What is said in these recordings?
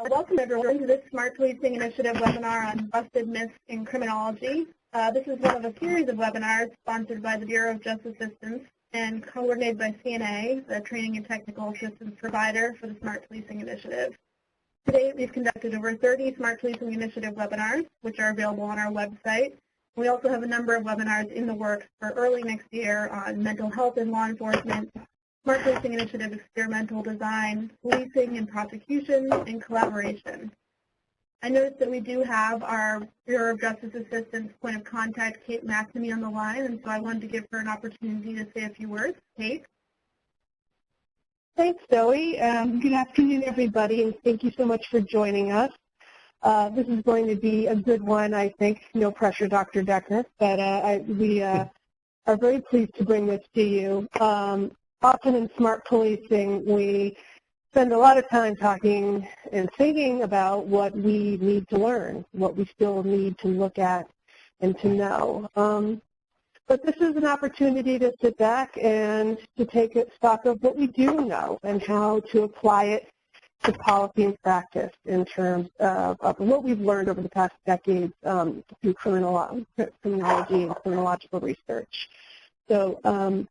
Welcome everyone to this Smart Policing Initiative webinar on busted myths in criminology. This is one of a series of webinars sponsored by the Bureau of Justice Assistance and coordinated by CNA, the training and technical assistance provider for the Smart Policing Initiative. Today we've conducted over 30 Smart Policing Initiative webinars, which are available on our website. We also have a number of webinars in the works for early next year on mental health and law enforcement, Smart Policing Initiative experimental design, policing and prosecution, and collaboration. I noticed that we do have our Bureau of Justice Assistance point of contact, Kate McNamee, on the line, and so I wanted to give her an opportunity to say a few words. Kate? Thanks, Zoe. Good afternoon, everybody, and thank you so much for joining us. This is going to be a good one, I think. No pressure, Dr. Decker, but we are very pleased to bring this to you. Often in smart policing, we spend a lot of time talking and thinking about what we need to learn, what we still need to look at and to know. But this is an opportunity to sit back and to take stock of what we do know and how to apply it to policy and practice in terms of what we've learned over the past decades through criminology and criminological research. So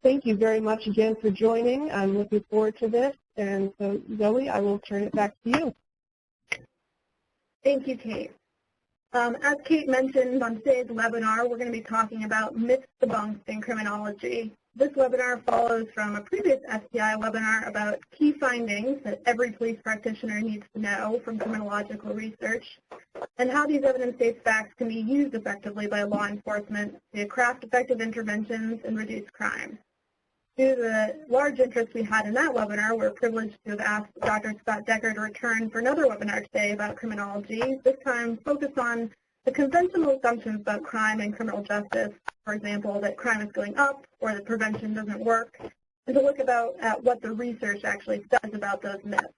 thank you very much again for joining. I'm looking forward to this. And so, Zoe, I will turn it back to you. Thank you, Kate. As Kate mentioned on today's webinar, we're going to be talking about myths debunked in criminology. This webinar follows from a previous SPI webinar about key findings that every police practitioner needs to know from criminological research and how these evidence-based facts can be used effectively by law enforcement to craft effective interventions and reduce crime. Due to the large interest we had in that webinar, we're privileged to have asked Dr. Scott Decker to return for another webinar today about criminology, this time focused on the conventional assumptions about crime and criminal justice, for example, that crime is going up or that prevention doesn't work, and to look at what the research actually says about those myths.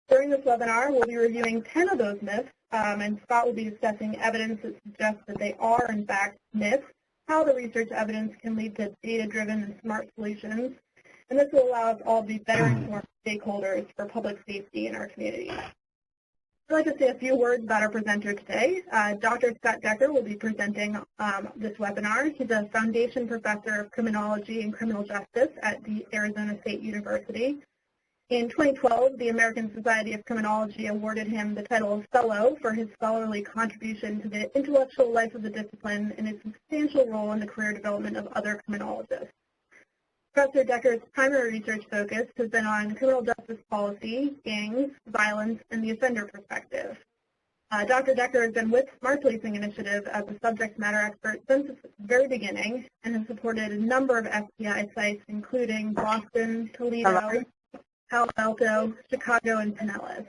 During this webinar, we'll be reviewing 10 of those myths, and Scott will be discussing evidence that suggests that they are, in fact, myths, how the research evidence can lead to data-driven and smart solutions, and this will allow us all to be better informed stakeholders for public safety in our communities. I'd like to say a few words about our presenter today. Dr. Scott Decker will be presenting this webinar. He's a foundation professor of criminology and criminal justice at the Arizona State University. In 2012, the American Society of Criminology awarded him the title of Fellow for his scholarly contribution to the intellectual life of the discipline and his substantial role in the career development of other criminologists. Professor Decker's primary research focus has been on criminal justice policy, gangs, violence, and the offender perspective. Dr. Decker has been with Smart Policing Initiative as a subject matter expert since its very beginning and has supported a number of SPI sites, including Boston, Toledo, Palo Alto, Chicago, and Pinellas.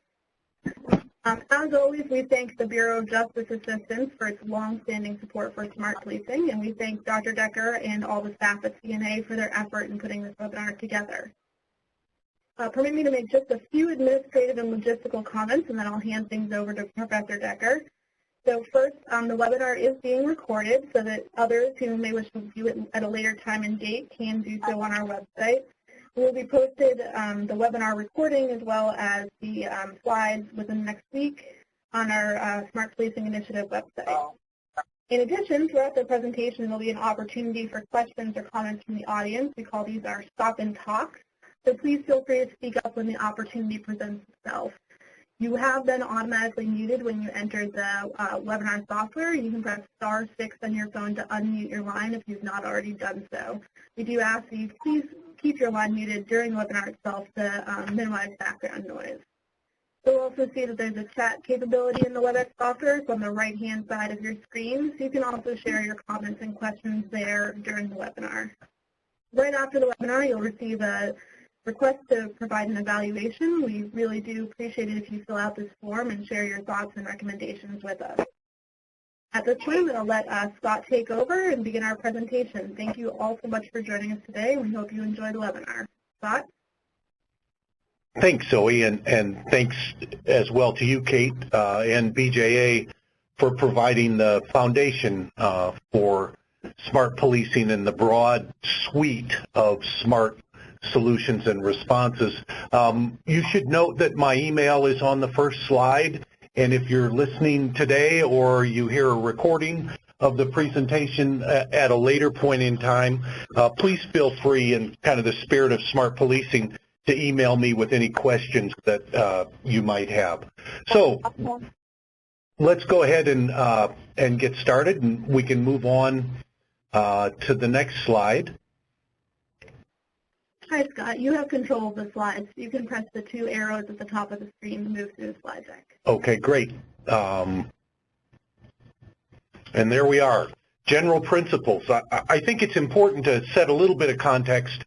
As always, we thank the Bureau of Justice Assistance for its long-standing support for smart policing, and we thank Dr. Decker and all the staff at CNA for their effort in putting this webinar together. Permit me to make just a few administrative and logistical comments, and then I'll hand things over to Professor Decker. So first, the webinar is being recorded so that others who may wish to view it at a later time and date can do so on our website. We will be posted the webinar recording as well as the slides within the next week on our Smart Policing Initiative website. In addition, throughout the presentation, there will be an opportunity for questions or comments from the audience. We call these our stop and talks. So please feel free to speak up when the opportunity presents itself. You have been automatically muted when you entered the webinar software. You can press *6 on your phone to unmute your line if you've not already done so. We do ask that you please keep your line muted during the webinar itself to minimize background noise. You'll also see that there's a chat capability in the WebEx software. It's on the right-hand side of your screen, so you can also share your comments and questions there during the webinar. Right after the webinar, you'll receive a request to provide an evaluation. We really do appreciate it if you fill out this form and share your thoughts and recommendations with us. At this point, I'm going to let Scott take over and begin our presentation. Thank you all so much for joining us today, and we hope you enjoy the webinar. Scott? Thanks, Zoe, and thanks as well to you, Kate, and BJA for providing the foundation for smart policing and the broad suite of smart solutions and responses. You should note that my email is on the first slide, and if you're listening today or you hear a recording of the presentation at a later point in time, please feel free, in kind of the spirit of smart policing, to email me with any questions that you might have. So let's go ahead and get started, and we can move on to the next slide. Hi, Scott. You have control of the slides. You can press the two arrows at the top of the screen to move through the slide deck. Okay, great. And there we are. General principles. I think it's important to set a little bit of context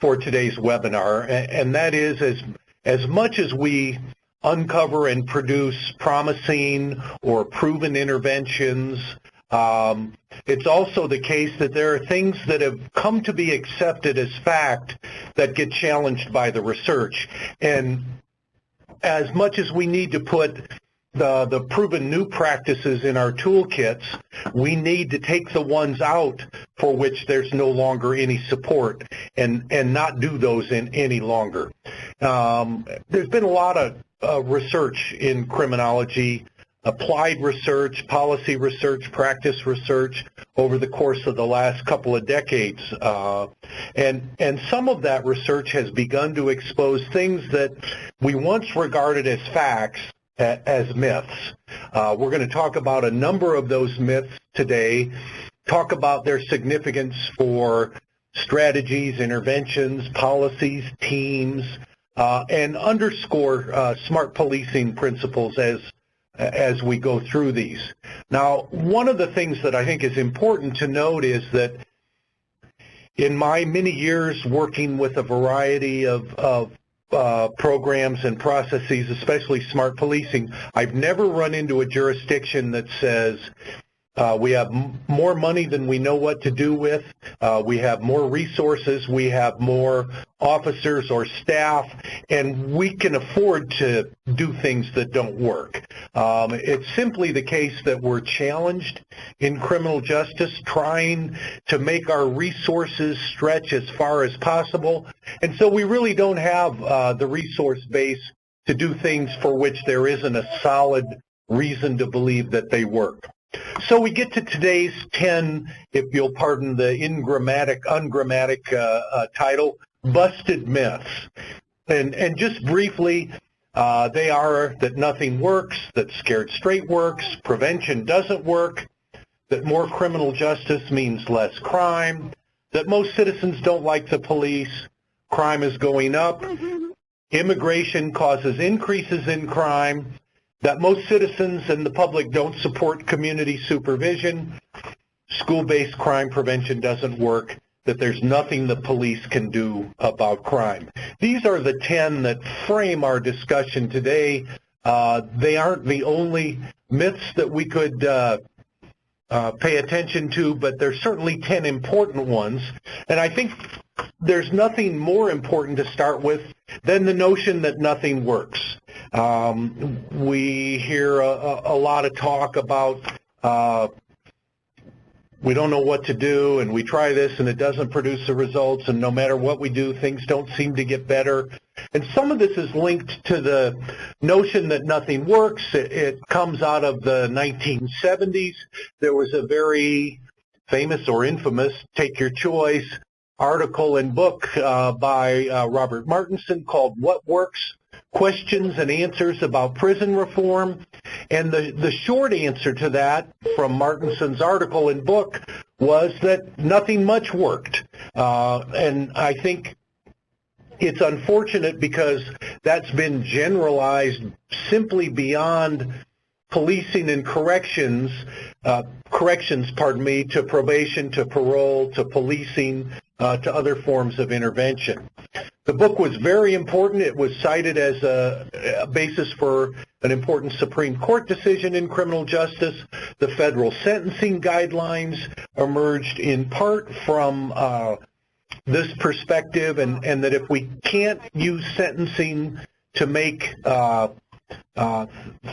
for today's webinar, and that is as much as we uncover and produce promising or proven interventions, it's also the case that there are things that have come to be accepted as fact that get challenged by the research. And as much as we need to put the proven new practices in our toolkits, we need to take the ones out for which there's no longer any support and not do those any longer. There's been a lot of research in criminology, applied research, policy research, practice research over the course of the last couple of decades. And some of that research has begun to expose things that we once regarded as facts as myths. We're going to talk about a number of those myths today, talk about their significance for strategies, interventions, policies, teams, and underscore smart policing principles as we go through these. Now, one of the things that I think is important to note is that in my many years working with a variety of programs and processes, especially smart policing, I've never run into a jurisdiction that says we have more money than we know what to do with, we have more resources, we have more officers or staff, and we can afford to do things that don't work. It's simply the case that we're challenged in criminal justice, trying to make our resources stretch as far as possible, and so we really don't have the resource base to do things for which there isn't a solid reason to believe that they work. So we get to today's 10, if you'll pardon the ungrammatic title, busted myths. And just briefly, they are that nothing works, that scared straight works, prevention doesn't work, that more criminal justice means less crime, that most citizens don't like the police, crime is going up, immigration causes increases in crime, that most citizens and the public don't support community supervision, school-based crime prevention doesn't work, that there's nothing the police can do about crime. These are the 10 that frame our discussion today. They aren't the only myths that we could pay attention to, but there's certainly 10 important ones. And I think there's nothing more important to start with than the notion that nothing works. We hear a lot of talk about we don't know what to do, and we try this and it doesn't produce the results, and no matter what we do, things don't seem to get better. And some of this is linked to the notion that nothing works. It comes out of the 1970s. There was a very famous or infamous, take your choice, article and book by Robert Martinson called What Works? Questions and Answers About Prison Reform. And the short answer to that from Martinson's article and book was that nothing much worked. And I think it's unfortunate because that's been generalized simply beyond policing and corrections, to probation, to parole, to policing, to other forms of intervention. The book was very important. It was cited as a basis for an important Supreme Court decision in criminal justice. The federal sentencing guidelines emerged in part from this perspective, and that if we can't use sentencing to make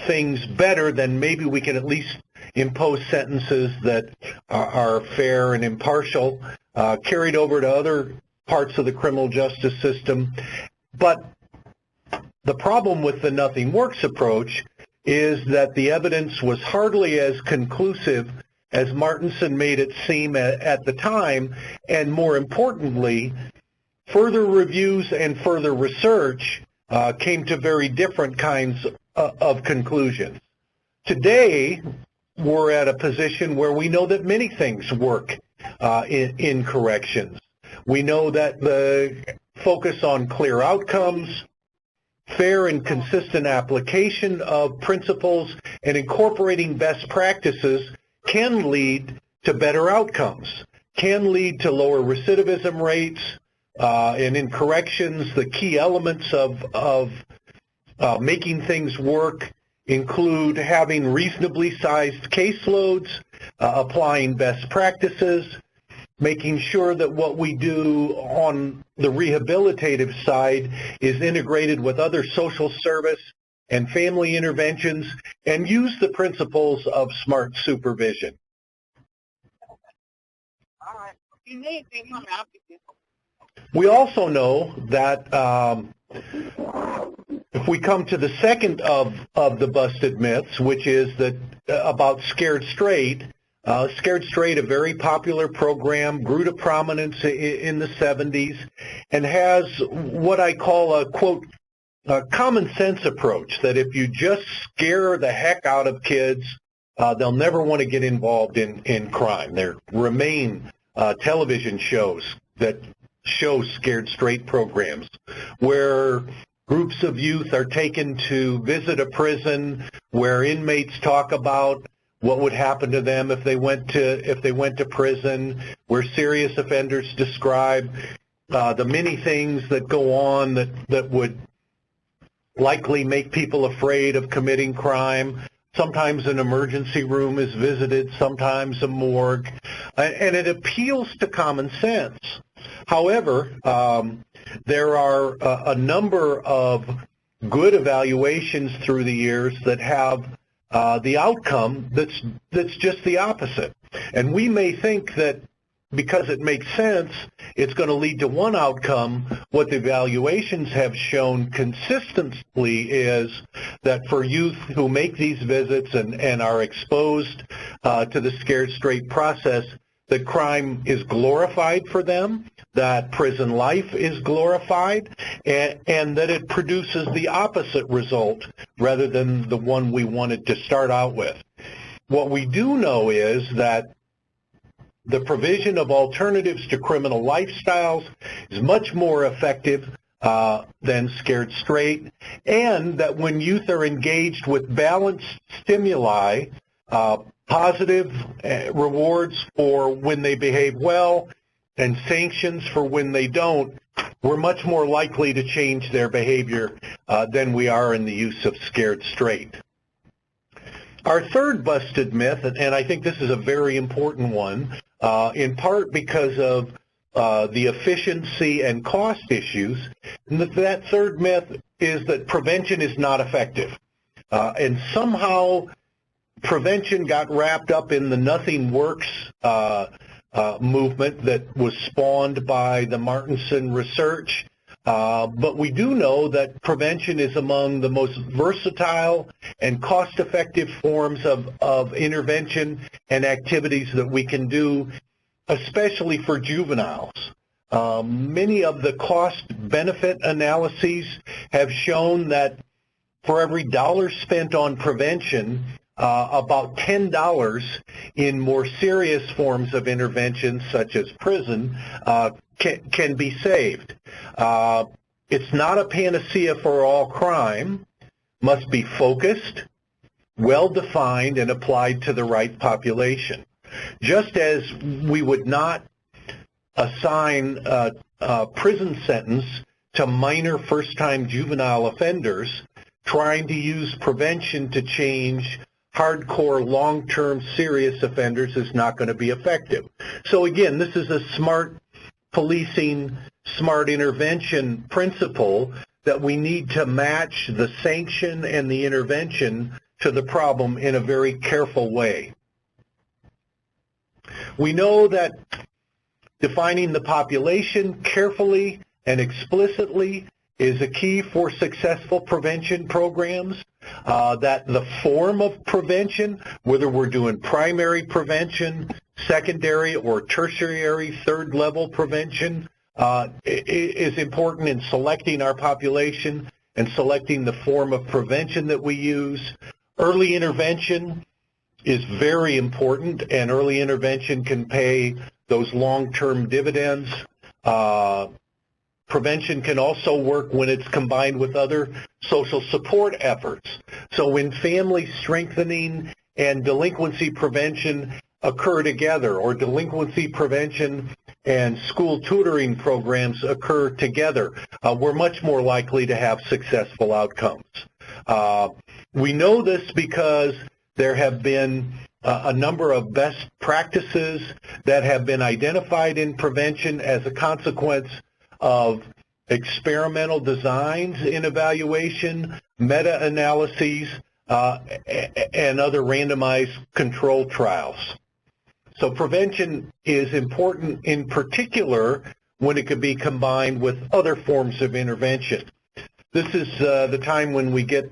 things better, then maybe we can at least impose sentences that are fair and impartial. Carried over to other parts of the criminal justice system. But the problem with the nothing works approach is that the evidence was hardly as conclusive as Martinson made it seem at the time, and more importantly, further reviews and further research came to very different kinds of conclusions. Today, we're at a position where we know that many things work in corrections. We know that the focus on clear outcomes, fair and consistent application of principles, and incorporating best practices can lead to better outcomes, can lead to lower recidivism rates, and in corrections, the key elements of making things work include having reasonably sized caseloads, applying best practices, making sure that what we do on the rehabilitative side is integrated with other social service and family interventions, and use the principles of smart supervision. We also know that if we come to the second of the busted myths, which is that about Scared Straight, Scared Straight, a very popular program, grew to prominence in the 70s and has what I call a, quote, a common sense approach, that if you just scare the heck out of kids, they'll never want to get involved in crime. There remain television shows that show Scared Straight programs where groups of youth are taken to visit a prison, where inmates talk about what would happen to them if they went to prison, where serious offenders describe the many things that go on that would likely make people afraid of committing crime. Sometimes an emergency room is visited, sometimes a morgue, and it appeals to common sense. However, there are a number of good evaluations through the years that have the outcome that's just the opposite. And we may think that because it makes sense, it's going to lead to one outcome. What the evaluations have shown consistently is that for youth who make these visits and are exposed to the Scared Straight process, that crime is glorified for them, that prison life is glorified, and that it produces the opposite result rather than the one we wanted to start out with. What we do know is that the provision of alternatives to criminal lifestyles is much more effective than Scared Straight, and that when youth are engaged with balanced stimuli, positive rewards for when they behave well and sanctions for when they don't, we're much more likely to change their behavior than we are in the use of Scared Straight. Our third busted myth, and I think this is a very important one, in part because of the efficiency and cost issues, and that third myth is that prevention is not effective. And somehow prevention got wrapped up in the nothing works movement that was spawned by the Martinson research. But we do know that prevention is among the most versatile and cost-effective forms of intervention and activities that we can do, especially for juveniles. Many of the cost-benefit analyses have shown that for every dollar spent on prevention, about $10 in more serious forms of intervention, such as prison, can be saved. It's not a panacea for all crime, must be focused, well-defined, and applied to the right population. Just as we would not assign a prison sentence to minor first-time juvenile offenders, trying to use prevention to change hardcore, long-term, serious offenders is not going to be effective. So again, this is a smart policing, smart intervention principle that we need to match the sanction and the intervention to the problem in a very careful way. We know that Defining the population carefully and explicitly is a key for successful prevention programs. That the form of prevention, whether we're doing primary prevention, secondary or tertiary, third level prevention, is important in selecting our population and selecting the form of prevention that we use. Early intervention is very important, and early intervention can pay those long-term dividends. Prevention can also work when it's combined with other social support efforts. So when family strengthening and delinquency prevention occur together, or delinquency prevention and school tutoring programs occur together, we're much more likely to have successful outcomes. We know this because there have been a number of best practices that have been identified in prevention as a consequence of experimental designs in evaluation, meta-analyses, and other randomized controlled trials. So prevention is important in particular when it could be combined with other forms of intervention. This is the time when we get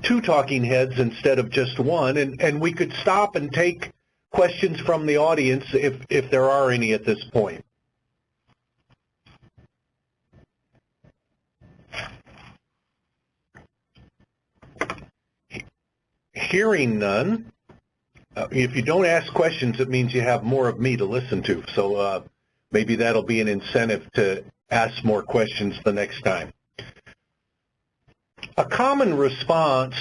two talking heads instead of just one, and we could stop and take questions from the audience if there are any at this point. Hearing none, if you don't ask questions, it means you have more of me to listen to. So maybe that'll be an incentive to ask more questions the next time. A common response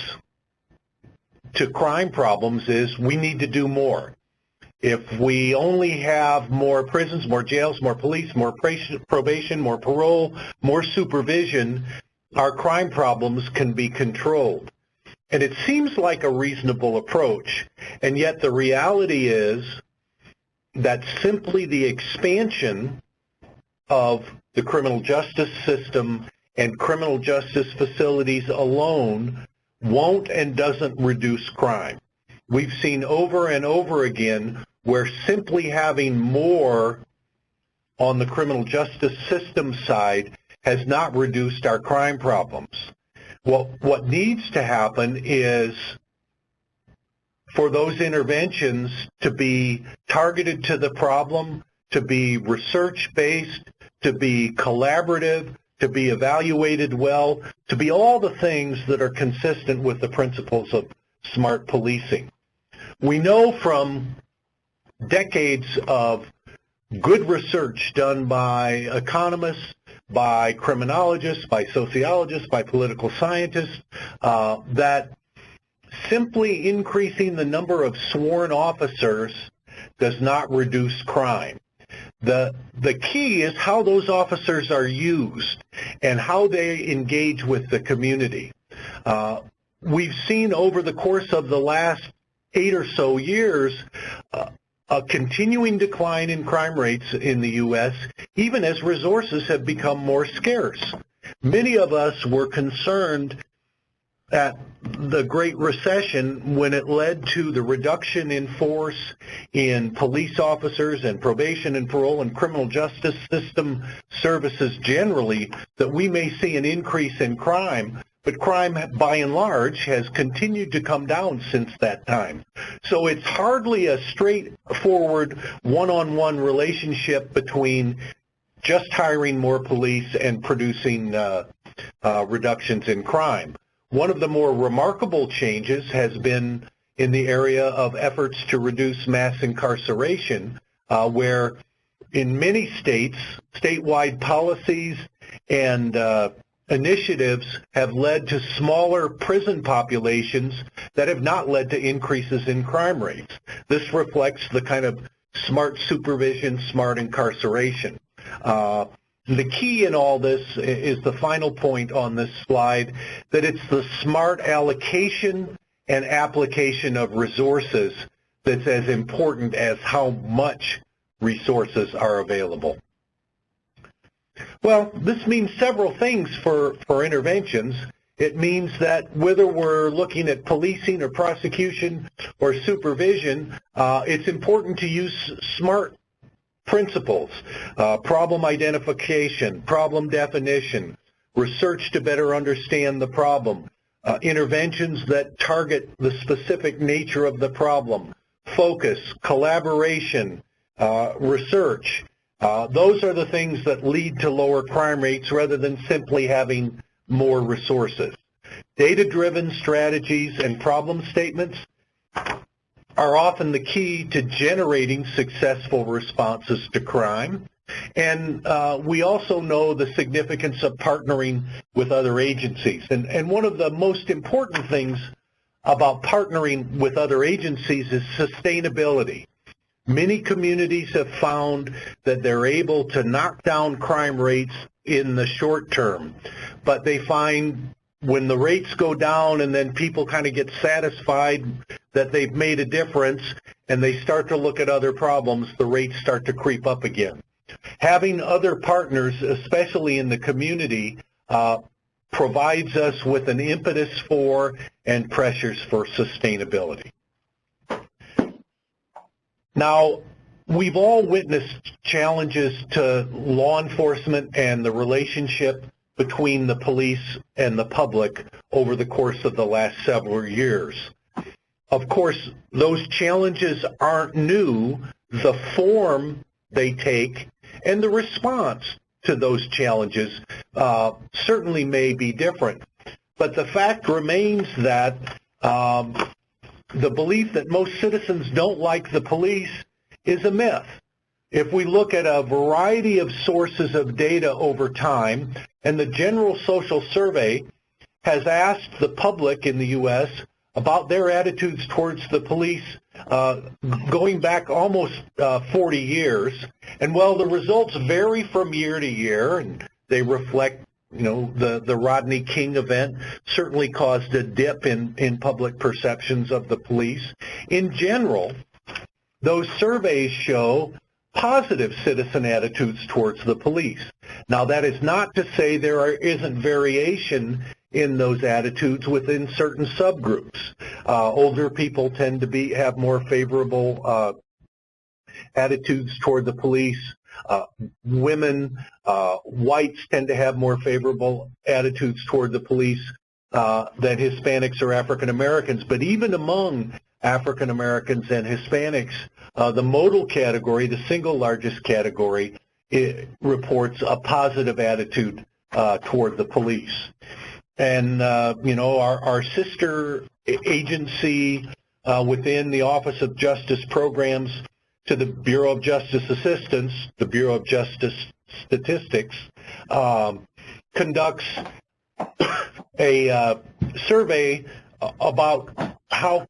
to crime problems is we need to do more. If we only have more prisons, more jails, more police, more probation, more parole, more supervision, our crime problems can be controlled. And it seems like a reasonable approach, and yet the reality is that simply the expansion of the criminal justice system and criminal justice facilities alone won't and doesn't reduce crime. We've seen over and over again where simply having more on the criminal justice system side has not reduced our crime problems. What needs to happen is for those interventions to be targeted to the problem, to be research-based, to be collaborative, to be evaluated well, to be all the things that are consistent with the principles of smart policing. We know from decades of good research done by economists, by criminologists, by sociologists, by political scientists, that simply increasing the number of sworn officers does not reduce crime. The key is how those officers are used and how they engage with the community. We've seen over the course of the last 8 or so years a continuing decline in crime rates in the U.S., even as resources have become more scarce. Many of us were concerned at the Great Recession when it led to the reduction in force in police officers and probation and parole and criminal justice system services generally, that we may see an increase in crime. But crime, by and large, has continued to come down since that time. So it's hardly a straightforward one-on-one relationship between just hiring more police and producing reductions in crime. One of the more remarkable changes has been in the area of efforts to reduce mass incarceration, where in many states, statewide policies and initiatives have led to smaller prison populations that have not led to increases in crime rates. This reflects the kind of smart supervision, smart incarceration. The key in all this is the final point on this slide, that it's the smart allocation and application of resources that's as important as how much resources are available. Well, this means several things for interventions. It means that whether we're looking at policing or prosecution or supervision, it's important to use smart principles, problem identification, problem definition, research to better understand the problem, interventions that target the specific nature of the problem, focus, collaboration, research. Those are the things that lead to lower crime rates rather than simply having more resources. Data-driven strategies and problem statements are often the key to generating successful responses to crime. And we also know the significance of partnering with other agencies. And one of the most important things about partnering with other agencies is sustainability. Many communities have found that they're able to knock down crime rates in the short term, but they find when the rates go down and then people kind of get satisfied that they've made a difference and they start to look at other problems, the rates start to creep up again. Having other partners, especially in the community, provides us with an impetus for and pressures for sustainability. Now, we've all witnessed challenges to law enforcement and the relationship between the police and the public over the course of the last several years. Of course, those challenges aren't new. The form they take and the response to those challenges certainly may be different. But the fact remains that the belief that most citizens don't like the police is a myth. If we look at a variety of sources of data over time, and the General Social Survey has asked the public in the U.S. about their attitudes towards the police going back almost 40 years, and while the results vary from year to year, and they reflect, you know, the Rodney King event certainly caused a dip in public perceptions of the police. In general, those surveys show positive citizen attitudes towards the police. Now, that is not to say there isn't variation in those attitudes within certain subgroups. Older people tend to have more favorable attitudes toward the police. Women, whites tend to have more favorable attitudes toward the police than Hispanics or African Americans. But even among African Americans and Hispanics, the modal category, the single largest category, it reports a positive attitude toward the police. And, you know, our sister agency within the Office of Justice Programs to the Bureau of Justice Assistance, the Bureau of Justice Statistics, conducts a survey about how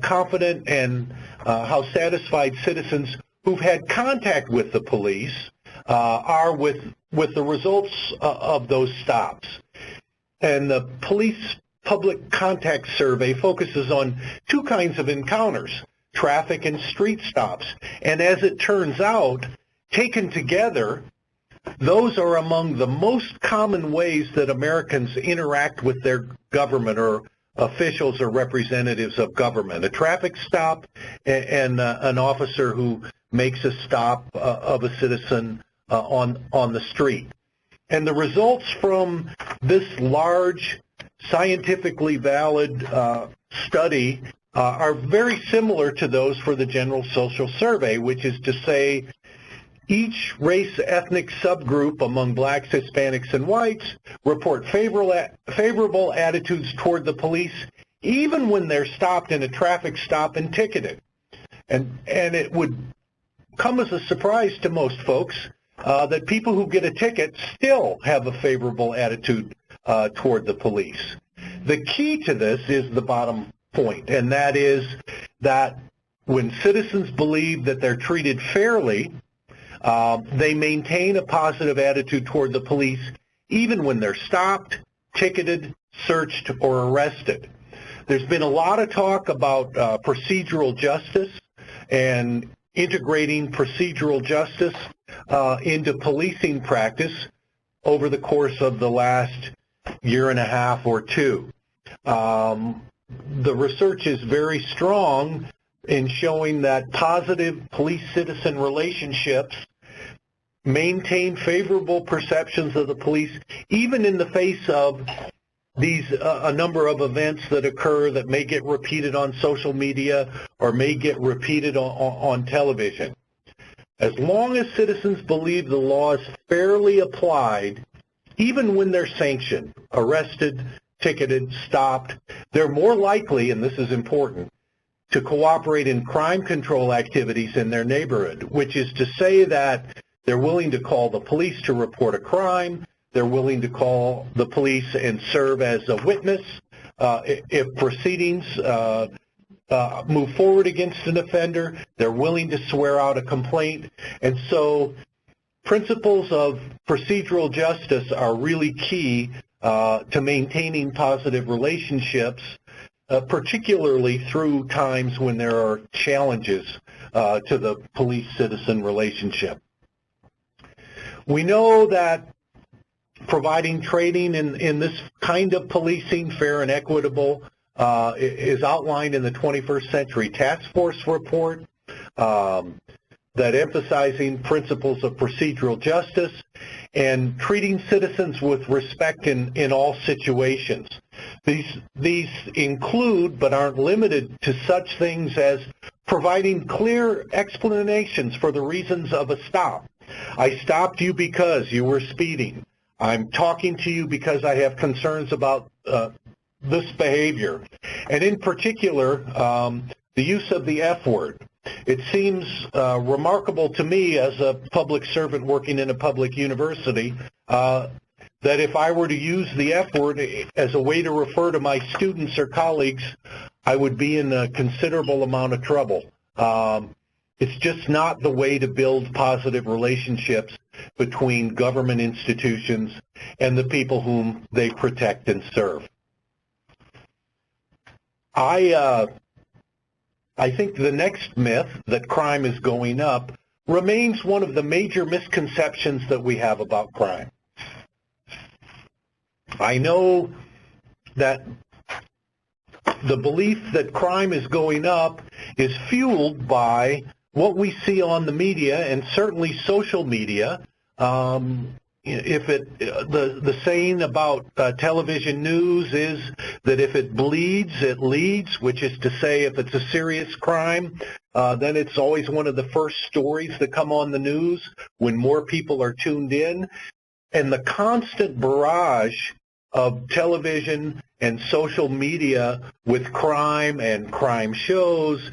confident and how satisfied citizens who've had contact with the police are with the results of those stops. And the police public contact survey focuses on two kinds of encounters, traffic and street stops. And as it turns out, taken together, those are among the most common ways that Americans interact with their government or officials or representatives of government. A traffic stop and an officer who makes a stop of a citizen on the street. And the results from this large, scientifically valid study are very similar to those for the General Social Survey, which is to say each race ethnic subgroup among blacks, Hispanics, and whites report favorable attitudes toward the police even when they're stopped in a traffic stop and ticketed. And it would come as a surprise to most folks that people who get a ticket still have a favorable attitude toward the police. The key to this is the bottom point, and that is that when citizens believe that they're treated fairly, they maintain a positive attitude toward the police even when they're stopped, ticketed, searched, or arrested. There's been a lot of talk about procedural justice and integrating procedural justice into policing practice over the course of the last year and a half or two. The research is very strong in showing that positive police-citizen relationships maintain favorable perceptions of the police, even in the face of a number of events that occur that may get repeated on social media or may get repeated on television. As long as citizens believe the law is fairly applied, even when they're sanctioned, arrested, ticketed, stopped, they're more likely, and this is important, to cooperate in crime control activities in their neighborhood, which is to say that they're willing to call the police to report a crime, they're willing to call the police and serve as a witness if proceedings move forward against an offender, they're willing to swear out a complaint. And so principles of procedural justice are really key to maintaining positive relationships, particularly through times when there are challenges to the police-citizen relationship. We know that providing training in this kind of policing, fair and equitable, is outlined in the 21st Century Task Force report, that emphasizing principles of procedural justice and treating citizens with respect in all situations. These include, but aren't limited to, such things as providing clear explanations for the reasons of a stop. I stopped you because you were speeding. I'm talking to you because I have concerns about this behavior. And in particular, the use of the F word. It seems remarkable to me as a public servant working in a public university that if I were to use the F word as a way to refer to my students or colleagues, I would be in a considerable amount of trouble. It's just not the way to build positive relationships between government institutions and the people whom they protect and serve. I think the next myth, that crime is going up, remains one of the major misconceptions that we have about crime. I know that the belief that crime is going up is fueled by what we see on the media, and certainly social media. The saying about television news is that if it bleeds, it leads, which is to say if it's a serious crime, then it's always one of the first stories that come on the news when more people are tuned in. And the constant barrage of television and social media with crime and crime shows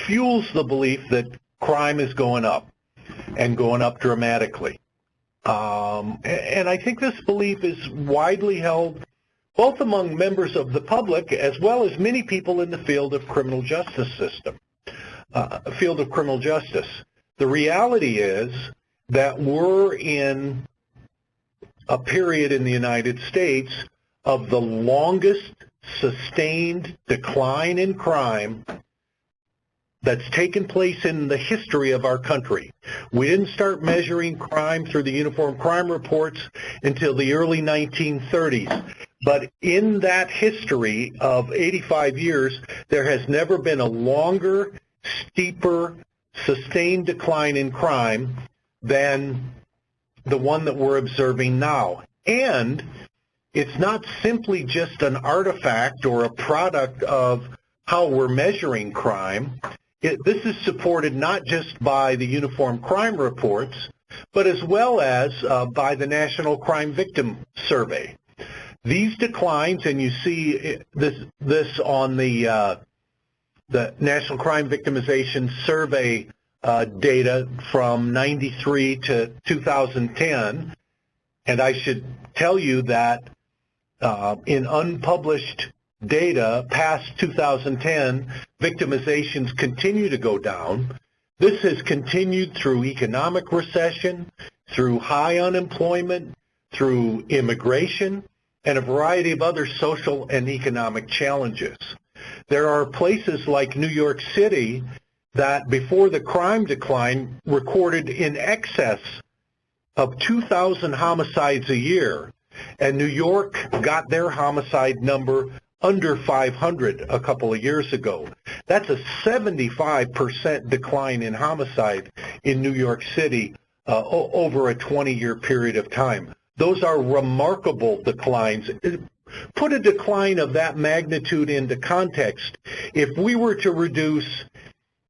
fuels the belief that crime is going up and going up dramatically. And I think this belief is widely held both among members of the public as well as many people in the field of criminal justice system, field of criminal justice. The reality is that we're in a period in the United States of the longest sustained decline in crime that's taken place in the history of our country. We didn't start measuring crime through the Uniform Crime Reports until the early 1930s. But in that history of 85 years, there has never been a longer, steeper, sustained decline in crime than the one that we're observing now. And it's not simply just an artifact or a product of how we're measuring crime. This is supported not just by the Uniform Crime Reports, but as well as by the National Crime Victim Survey. These declines, and you see this on the National Crime Victimization Survey data from 93 to 2010, and I should tell you that in unpublished data past 2010, victimizations continue to go down. This has continued through economic recession, through high unemployment, through immigration, and a variety of other social and economic challenges. There are places like New York City that before the crime decline recorded in excess of 2,000 homicides a year, and New York got their homicide number under 500 a couple of years ago. That's a 75% decline in homicide in New York City over a 20-year period of time. Those are remarkable declines. Put a decline of that magnitude into context. If we were to reduce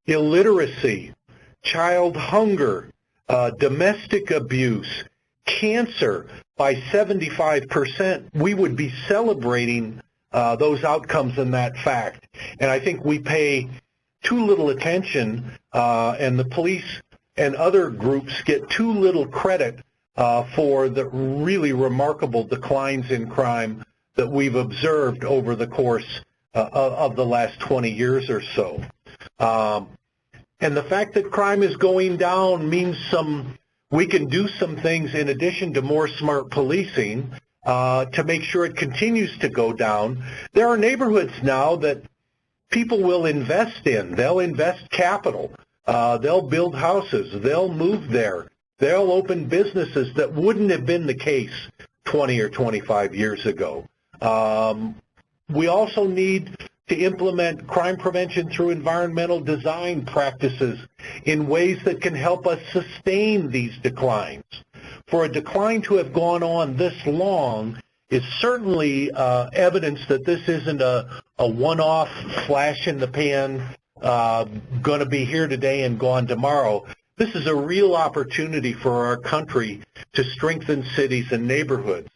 illiteracy, child hunger, domestic abuse, cancer by 75%, we would be celebrating those outcomes and that fact. And I think we pay too little attention, and the police and other groups get too little credit for the really remarkable declines in crime that we've observed over the course of the last 20 years or so. And the fact that crime is going down means we can do some things in addition to more smart policing to make sure it continues to go down. There are neighborhoods now that people will invest in. They'll invest capital. They'll build houses. They'll move there. They'll open businesses that wouldn't have been the case 20 or 25 years ago. We also need to implement crime prevention through environmental design practices in ways that can help us sustain these declines. For a decline to have gone on this long is certainly evidence that this isn't a one-off, flash-in-the-pan, going to be here today and gone tomorrow. This is a real opportunity for our country to strengthen cities and neighborhoods.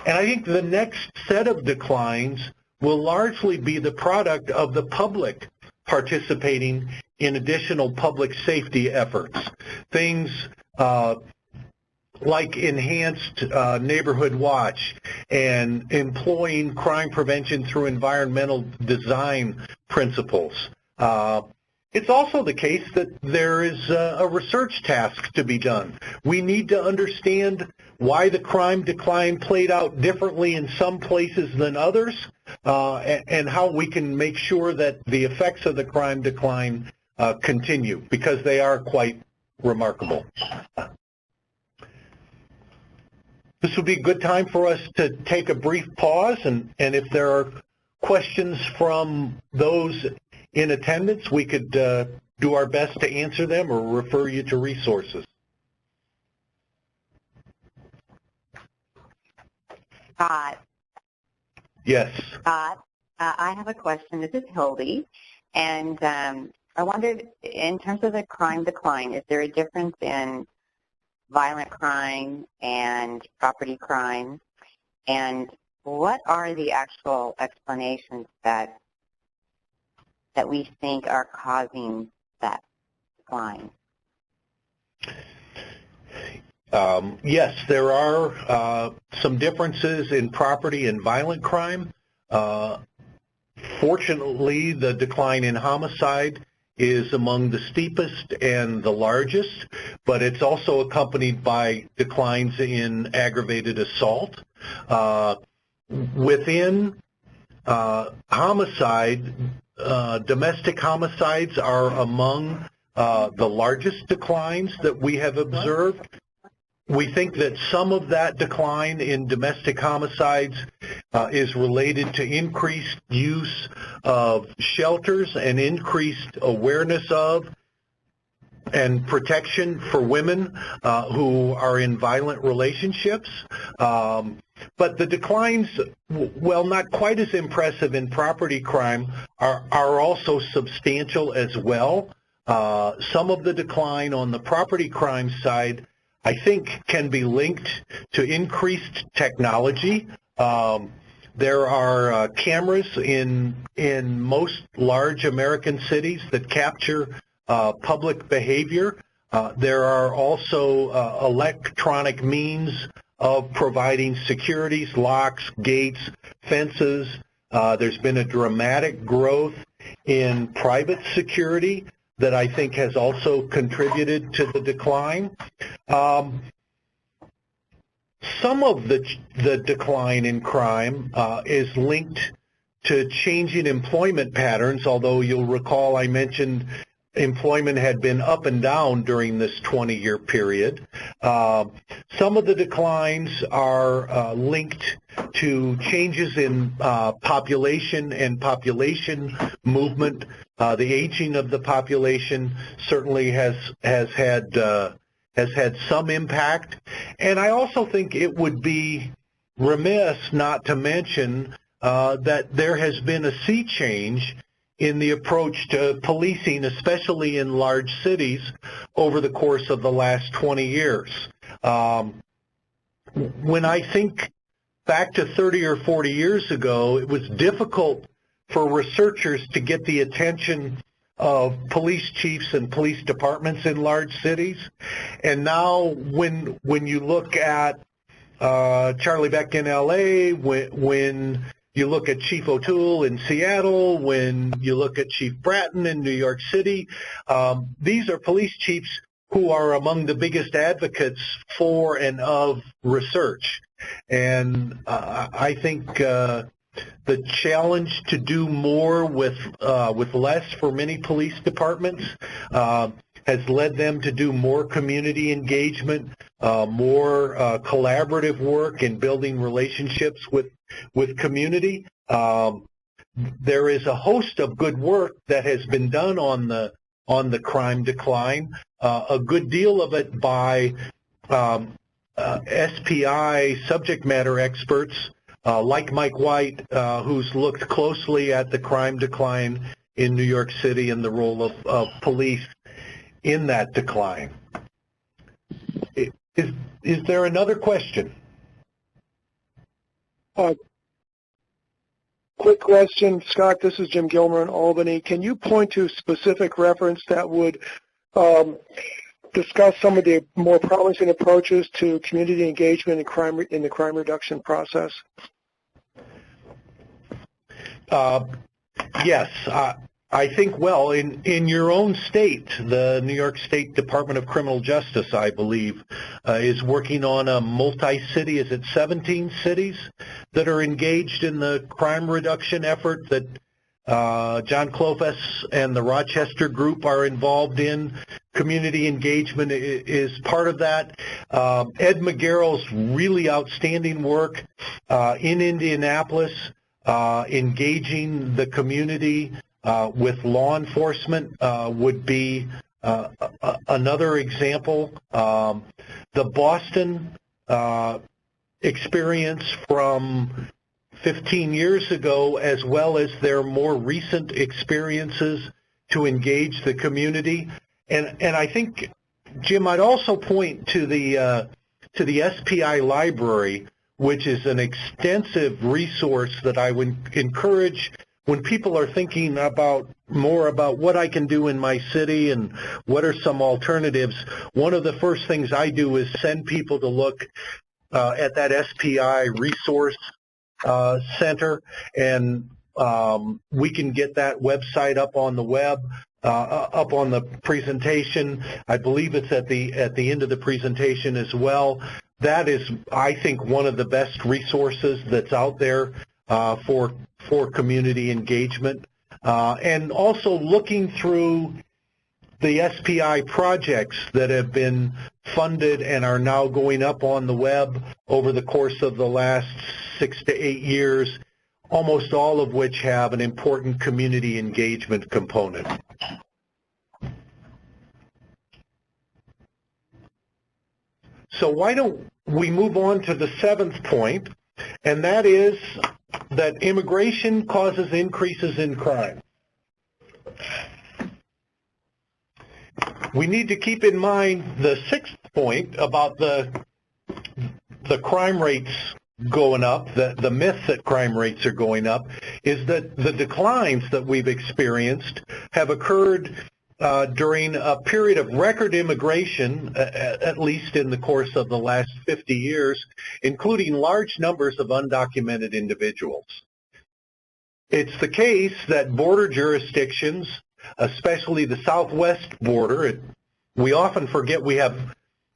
And I think the next set of declines will largely be the product of the public participating in additional public safety efforts. Things like enhanced neighborhood watch and employing crime prevention through environmental design principles. It's also the case that there is a research task to be done. We need to understand why the crime decline played out differently in some places than others, and how we can make sure that the effects of the crime decline continue, because they are quite remarkable. This would be a good time for us to take a brief pause, and if there are questions from those in attendance, we could do our best to answer them or refer you to resources. Scott. Yes. Scott, I have a question. This is Hildy, and I wondered, in terms of the crime decline, is there a difference in violent crime and property crime, and what are the actual explanations that we think are causing that decline? Yes, there are some differences in property and violent crime. Fortunately, the decline in homicide is among the steepest and the largest, but it's also accompanied by declines in aggravated assault. Within homicide, domestic homicides are among the largest declines that we have observed. We think that some of that decline in domestic homicides is related to increased use of shelters and increased awareness of and protection for women who are in violent relationships. But the declines, well, not quite as impressive in property crime, are also substantial as well. Some of the decline on the property crime side, I think, can be linked to increased technology. There are cameras in most large American cities that capture public behavior. There are also electronic means of providing securities, locks, gates, fences. There's been a dramatic growth in private security that I think has also contributed to the decline. Some of the decline in crime is linked to changing employment patterns, although you'll recall I mentioned employment had been up and down during this 20-year period. Some of the declines are linked to changes in population and population movement. The aging of the population certainly has had some impact, and I also think it would be remiss not to mention that there has been a sea change in the approach to policing, especially in large cities, over the course of the last 20 years. When I think back to 30 or 40 years ago, it was difficult for researchers to get the attention of police chiefs and police departments in large cities. And now when you look at Charlie Beck in LA, when you look at Chief O'Toole in Seattle, when you look at Chief Bratton in New York City, these are police chiefs who are among the biggest advocates for and of research. And I think the challenge to do more with less for many police departments has led them to do more community engagement, more collaborative work in building relationships with community. There is a host of good work that has been done on the crime decline, a good deal of it by SPI subject matter experts like Mike White, who's looked closely at the crime decline in New York City and the role of police in that decline. Is there another question? Quick question, Scott. This is Jim Gilmer in Albany. Can you point to specific reference that would discuss some of the more promising approaches to community engagement in the crime reduction process? Yes. I think, well, in your own state, the New York State Department of Criminal Justice, I believe, is working on a multi-city, is it 17 cities that are engaged in the crime reduction effort that John Klofes and the Rochester group are involved in. Community engagement is part of that. Ed McGarrell's really outstanding work in Indianapolis, engaging the community with law enforcement would be another example. The Boston experience from 15 years ago, as well as their more recent experiences to engage the community. And I think, Jim, I'd also point to the SPI library, which is an extensive resource that I would encourage when people are thinking more about what I can do in my city and what are some alternatives. One of the first things I do is send people to look at that SPI resource center, and we can get that website up on the web, up on the presentation. I believe it's at the end of the presentation as well. That is, I think, one of the best resources that's out there for community engagement. And also looking through the SPI projects that have been funded and are now going up on the web over the course of the last 6 to 8 years, almost all of which have an important community engagement component. So why don't we move on to the 7th point, and that is that immigration causes increases in crime. We need to keep in mind the 6th point about the crime rates going up, the myth that crime rates are going up, is that the declines that we've experienced have occurred during a period of record immigration, at least in the course of the last 50 years, including large numbers of undocumented individuals. It's the case that border jurisdictions, especially the southwest border, we often forget we have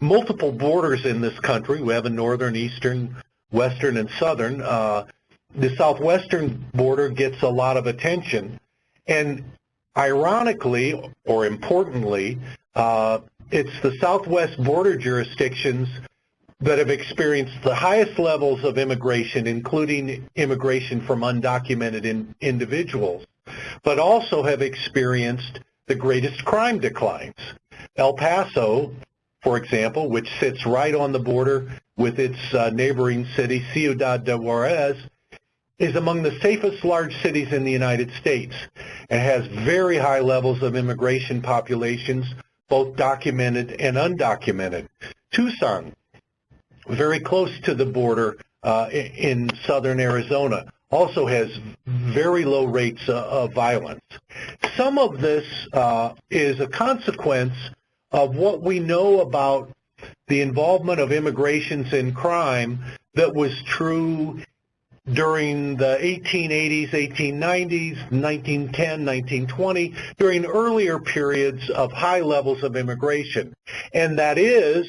multiple borders in this country. We have a northern, eastern, western, and southern. The southwestern border gets a lot of attention, and ironically, or importantly, it's the southwest border jurisdictions that have experienced the highest levels of immigration, including immigration from undocumented individuals, but also have experienced the greatest crime declines. El Paso, for example, which sits right on the border with its neighboring city, Ciudad de Juarez, is among the safest large cities in the United States and has very high levels of immigration populations, both documented and undocumented. Tucson, very close to the border in southern Arizona, also has very low rates of violence. Some of this is a consequence of what we know about the involvement of immigrations in crime that was true during the 1880s, 1890s, 1910, 1920, during earlier periods of high levels of immigration. And that is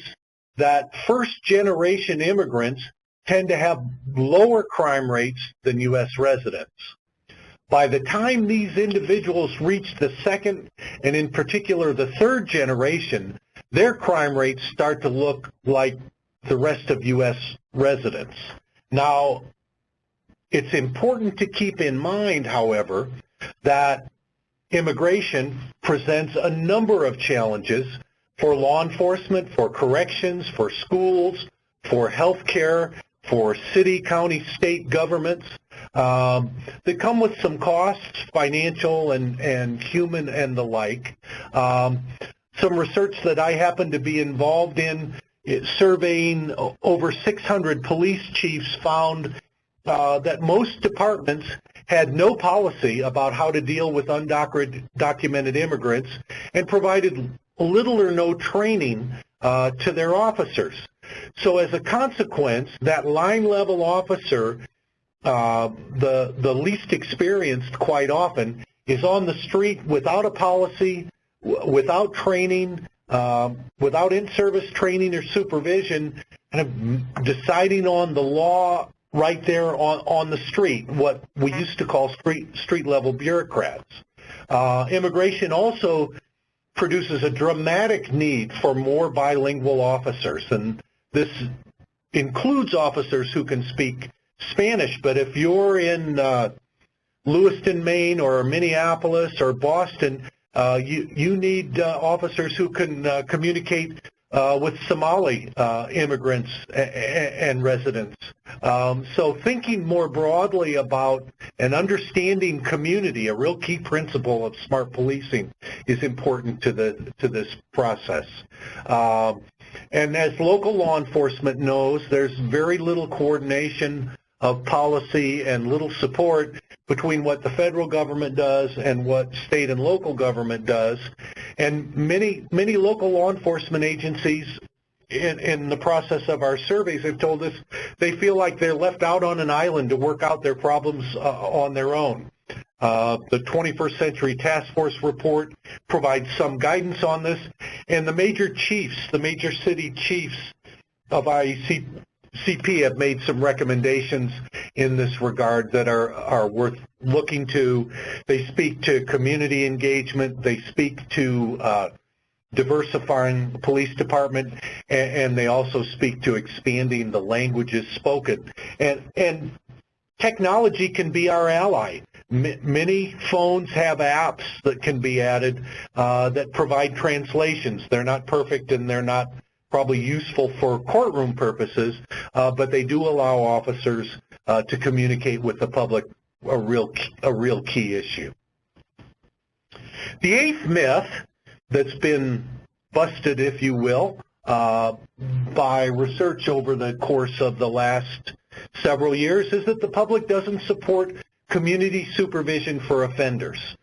that first-generation immigrants tend to have lower crime rates than U.S. residents. By the time these individuals reach the second, and in particular the third generation, their crime rates start to look like the rest of U.S. residents. Now, it's important to keep in mind, however, that immigration presents a number of challenges for law enforcement, for corrections, for schools, for health care, for city, county, state governments that come with some costs, financial and human and the like. Some research that I happen to be involved in, surveying over 600 police chiefs, found that most departments had no policy about how to deal with undocumented immigrants and provided little or no training to their officers. So as a consequence, that line level officer, the least experienced quite often, is on the street without a policy, without training, without in-service training or supervision, kind of deciding on the law right there on the street, what we used to call street level bureaucrats. Immigration also produces a dramatic need for more bilingual officers, and this includes officers who can speak Spanish, but if you're in Lewiston, Maine, or Minneapolis or Boston, you need officers who can communicate with Somali immigrants and residents. So thinking more broadly about and understanding community, a real key principle of smart policing, is important to this process. And as local law enforcement knows, there's very little coordination of policy and little support between what the federal government does and what state and local government does. And many local law enforcement agencies in the process of our surveys have told us they feel like they're left out on an island to work out their problems on their own. The 21st Century Task Force report provides some guidance on this, and the major chiefs, the major city chiefs of ICP have made some recommendations in this regard that are worth looking to. They speak to community engagement, they speak to diversifying the police department, and they also speak to expanding the languages spoken. And technology can be our ally. Many phones have apps that can be added that provide translations. They're not perfect and they're not probably useful for courtroom purposes, but they do allow officers to communicate with the public, a real key issue. The eighth myth that's been busted, if you will, by research over the course of the last several years is that the public doesn't support community supervision for offenders.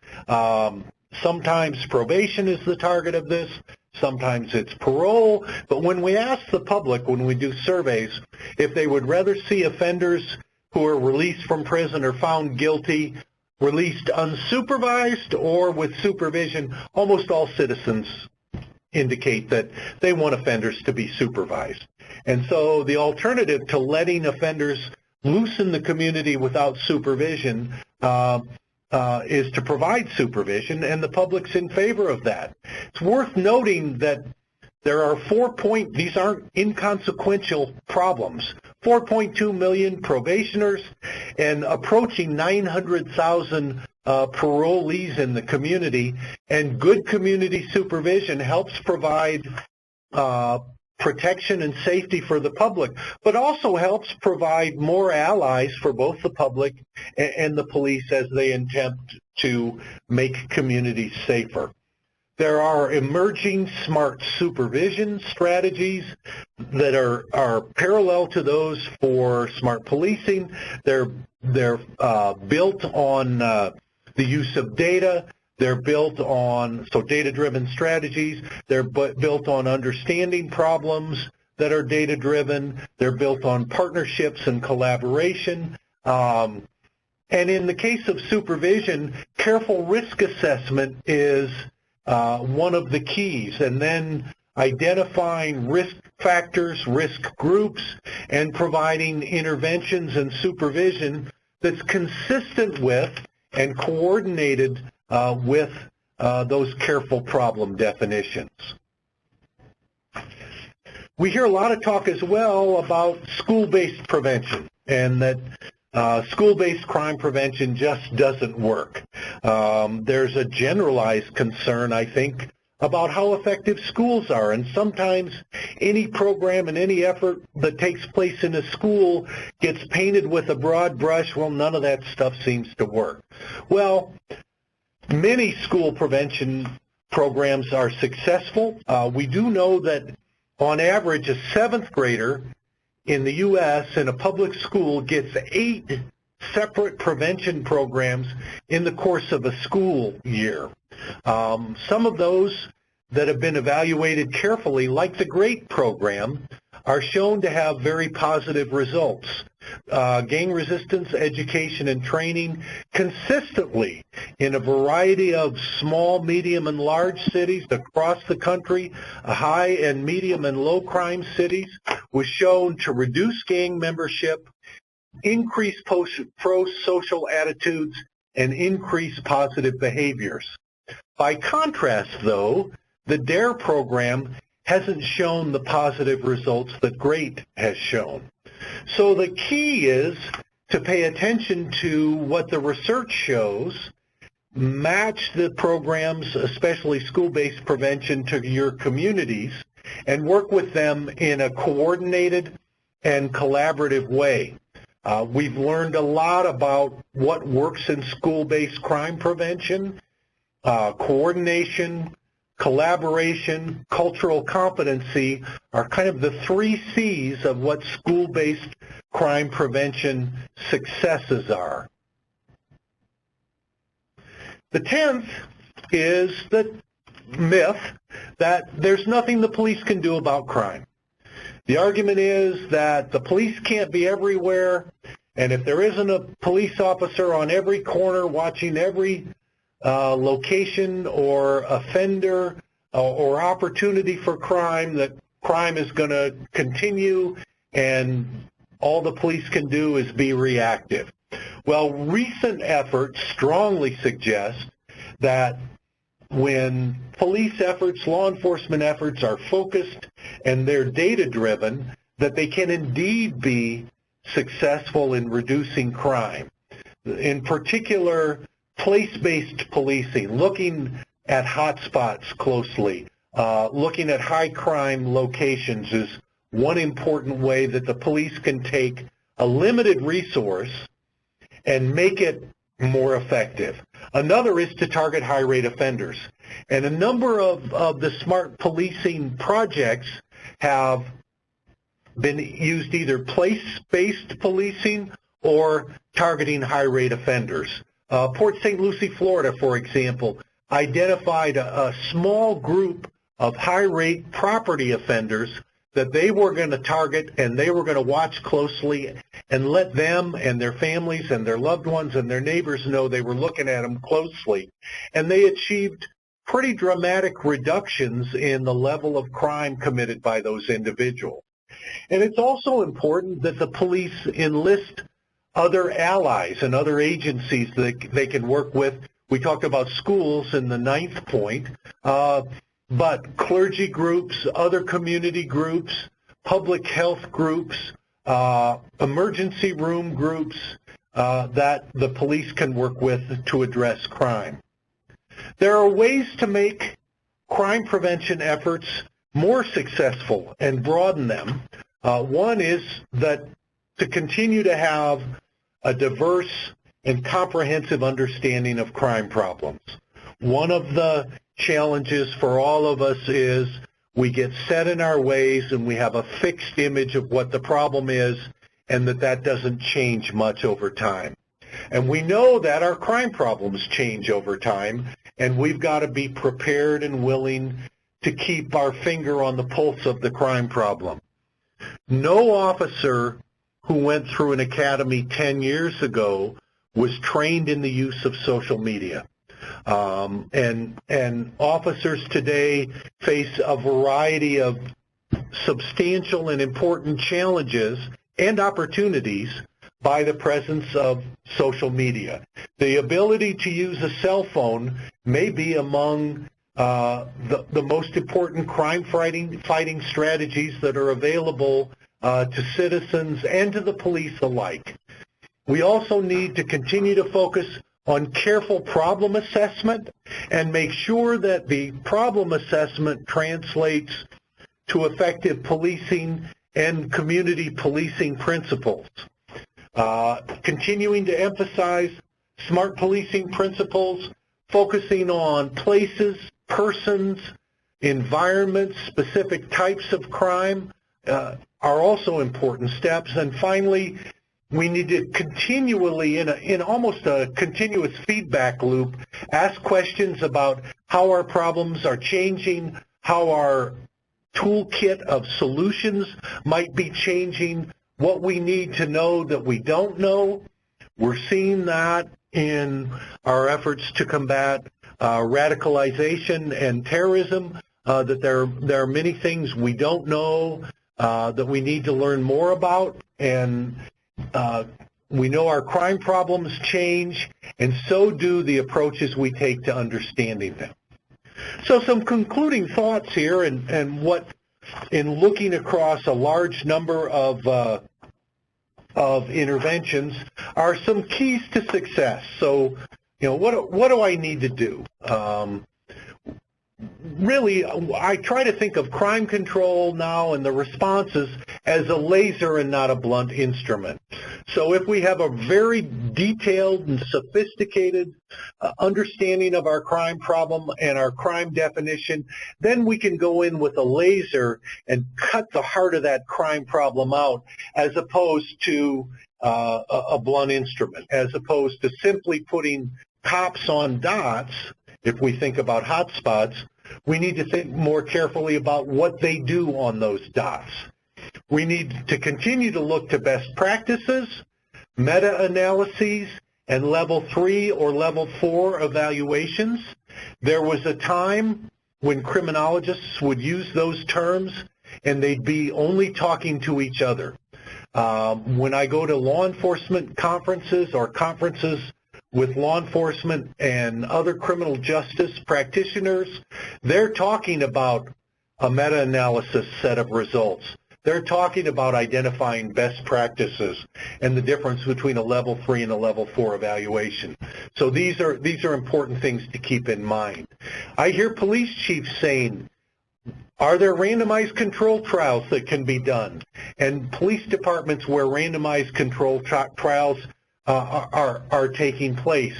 Sometimes probation is the target of this, sometimes it's parole, but when we ask the public, when we do surveys, if they would rather see offenders who are released from prison or found guilty released unsupervised or with supervision, almost all citizens indicate that they want offenders to be supervised. And so the alternative to letting offenders loose in the community without supervision is to provide supervision, and the public's in favor of that. It's worth noting that there are these aren't inconsequential problems. 4.2 million probationers and approaching 900,000 parolees in the community, and good community supervision helps provide protection and safety for the public, but also helps provide more allies for both the public and the police as they attempt to make communities safer. There are emerging smart supervision strategies that are parallel to those for smart policing. They're built on the use of data. They're built on data-driven strategies. They're built on understanding problems that are data-driven. They're built on partnerships and collaboration. And in the case of supervision, careful risk assessment is one of the keys, and then identifying risk factors, risk groups, and providing interventions and supervision that's consistent with and coordinated with those careful problem definitions. We hear a lot of talk as well about school-based prevention, and that school-based crime prevention just doesn't work. There's a generalized concern, I think, about how effective schools are, and sometimes any program and any effort that takes place in a school gets painted with a broad brush. Well, none of that stuff seems to work. Well, many school prevention programs are successful. We do know that on average a 7th grader in the U.S. in a public school gets 8 separate prevention programs in the course of a school year. Some of those that have been evaluated carefully, like the GREAT program, are shown to have very positive results. Gang resistance education and training consistently in a variety of small, medium, and large cities across the country, high and medium and low crime cities, was shown to reduce gang membership, increase pro-social attitudes, and increase positive behaviors. By contrast, though, the DARE program hasn't shown the positive results that GREAT has shown. So the key is to pay attention to what the research shows, match the programs, especially school-based prevention, to your communities, and work with them in a coordinated and collaborative way. We've learned a lot about what works in school-based crime prevention, coordination, collaboration, cultural competency are kind of the 3 C's of what school-based crime prevention successes are. The 10th is the myth that there's nothing the police can do about crime. The argument is that the police can't be everywhere, and if there isn't a police officer on every corner watching every location or offender or opportunity for crime, that crime is going to continue and all the police can do is be reactive. Well, recent efforts strongly suggest that when police efforts, law enforcement efforts are focused and they're data-driven, that they can indeed be successful in reducing crime. In particular, place-based policing, looking at hotspots closely, looking at high crime locations is one important way that the police can take a limited resource and make it more effective. Another is to target high-rate offenders. And a number of the smart policing projects have been used either place-based policing or targeting high-rate offenders. Port St. Lucie, Florida, for example, identified a small group of high-rate property offenders that they were going to target and they were going to watch closely and let them and their families and their loved ones and their neighbors know they were looking at them closely. And they achieved pretty dramatic reductions in the level of crime committed by those individuals. And it's also important that the police enlist other allies and other agencies that they can work with. We talked about schools in the 9th point. but clergy groups, other community groups, public health groups, emergency room groups that the police can work with to address crime. There are ways to make crime prevention efforts more successful and broaden them. One is that to continue to have a diverse and comprehensive understanding of crime problems. One of the challenges for all of us is we get set in our ways and we have a fixed image of what the problem is, and that doesn't change much over time. And we know that our crime problems change over time, and we've got to be prepared and willing to keep our finger on the pulse of the crime problem. No officer who went through an academy 10 years ago was trained in the use of social media. And officers today face a variety of substantial and important challenges and opportunities by the presence of social media. The ability to use a cell phone may be among the most important crime fighting strategies that are available to citizens and to the police alike. We also need to continue to focus on careful problem assessment and make sure that the problem assessment translates to effective policing and community policing principles. Continuing to emphasize smart policing principles, focusing on places, persons, environments, specific types of crime are also important steps. And finally, we need to continually, in almost a continuous feedback loop, ask questions about how our problems are changing, how our toolkit of solutions might be changing, what we need to know that we don't know. We're seeing that in our efforts to combat radicalization and terrorism, that there are many things we don't know that we need to learn more about, and we know our crime problems change, and so do the approaches we take to understanding them. So some concluding thoughts here, and what, in looking across a large number of interventions, are some keys to success. So, what do I need to do? Really, I try to think of crime control now and the responses as a laser and not a blunt instrument. So if we have a very detailed and sophisticated understanding of our crime problem and our crime definition, then we can go in with a laser and cut the heart of that crime problem out, as opposed to a blunt instrument, as opposed to simply putting cops on dots. If we think about hotspots, we need to think more carefully about what they do on those dots. We need to continue to look to best practices, meta-analyses, and level 3 or level 4 evaluations. There was a time when criminologists would use those terms and they'd be only talking to each other. When I go to law enforcement conferences or conferences with law enforcement and other criminal justice practitioners, they're talking about a meta-analysis set of results. They're talking about identifying best practices and the difference between a level 3 and a level 4 evaluation. So these are important things to keep in mind. I hear police chiefs saying, are there randomized control trials that can be done? And police departments where randomized control trials are taking place.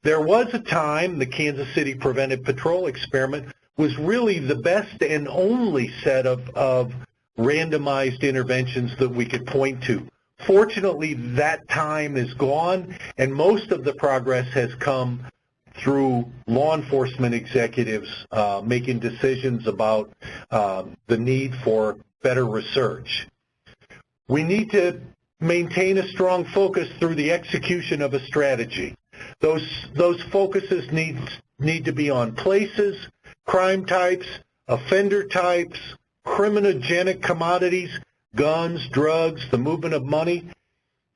There was a time the Kansas City Preventive Patrol experiment was really the best and only set of randomized interventions that we could point to. Fortunately, that time is gone, and most of the progress has come through law enforcement executives making decisions about the need for better research. We need to maintain a strong focus through the execution of a strategy. Those focuses need to be on places, crime types, offender types, criminogenic commodities, guns, drugs, the movement of money.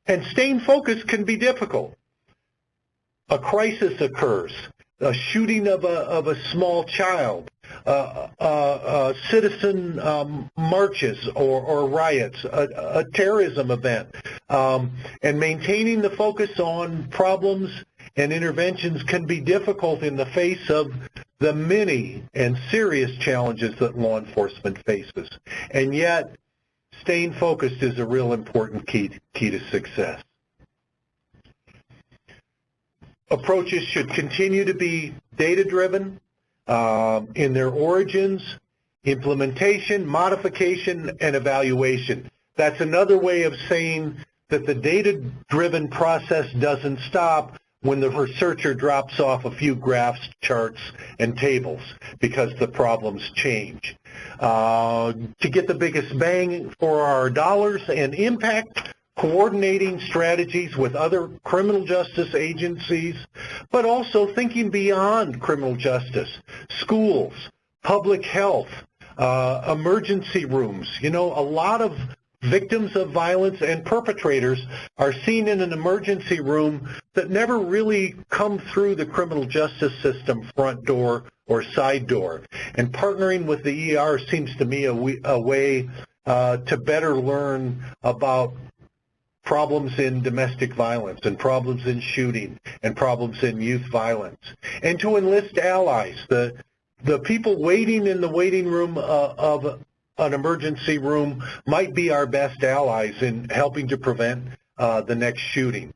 And staying focused can be difficult. A crisis occurs, a shooting of a small child, citizen marches or riots, a terrorism event, and maintaining the focus on problems and interventions can be difficult in the face of the many and serious challenges that law enforcement faces. And yet, staying focused is a real important key to success. Approaches should continue to be data-driven in their origins, implementation, modification, and evaluation. That's another way of saying that the data-driven process doesn't stop when the researcher drops off a few graphs, charts, and tables because the problems change. To get the biggest bang for our dollars and impact, coordinating strategies with other criminal justice agencies, but also thinking beyond criminal justice, schools, public health, emergency rooms. You know, a lot of victims of violence and perpetrators are seen in an emergency room that never really come through the criminal justice system front door or side door. And partnering with the ER seems to me a way to better learn about problems in domestic violence and problems in shooting and problems in youth violence. And to enlist allies, the people waiting in the waiting room of an emergency room might be our best allies in helping to prevent the next shooting.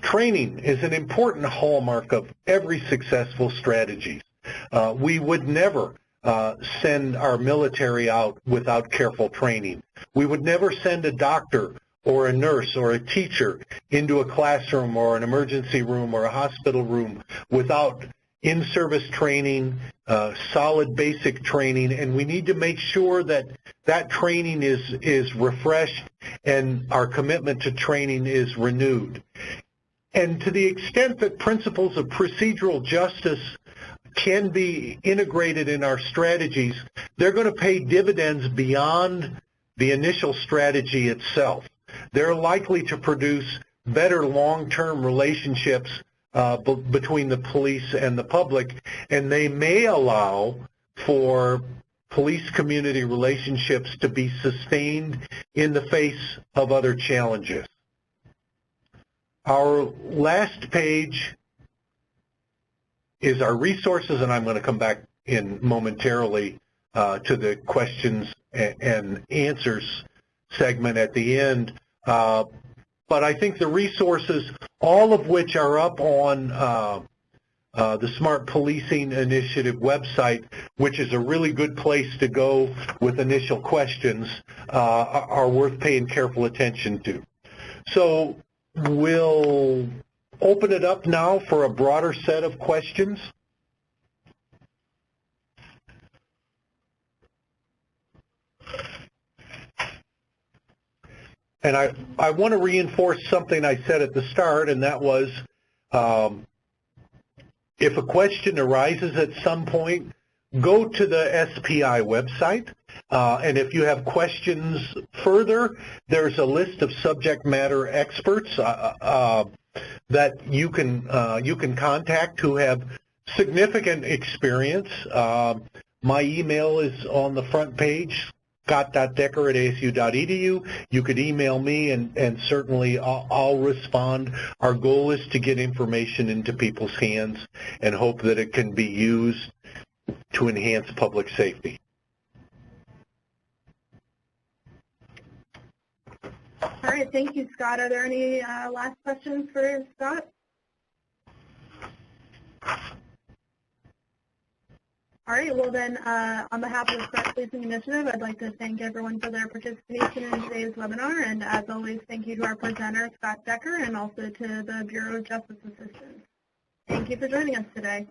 Training is an important hallmark of every successful strategy. We would never send our military out without careful training. We would never send a doctor or a nurse or a teacher into a classroom or an emergency room or a hospital room without in-service training, solid basic training, and we need to make sure that that training is refreshed and our commitment to training is renewed. And to the extent that principles of procedural justice can be integrated in our strategies, they're going to pay dividends beyond the initial strategy itself. They're likely to produce better long-term relationships between the police and the public, and they may allow for police-community relationships to be sustained in the face of other challenges. Our last page is our resources, and I'm going to come back in momentarily to the questions and answers segment at the end. But I think the resources, all of which are up on the Smart Policing Initiative website, which is a really good place to go with initial questions, are worth paying careful attention to. So we'll open it up now for a broader set of questions. And I want to reinforce something I said at the start, and that was if a question arises at some point, go to the SPI website, and if you have questions further, there's a list of subject matter experts that you can contact who have significant experience. My email is on the front page, scott.decker@asu.edu. You could email me, and certainly I'll respond. Our goal is to get information into people's hands and hope that it can be used to enhance public safety. All right, thank you, Scott. Are there any last questions for Scott? All right, well then, on behalf of the Smart Policing Initiative, I'd like to thank everyone for their participation in today's webinar, and as always, thank you to our presenter, Scott Decker, and also to the Bureau of Justice Assistance. Thank you for joining us today.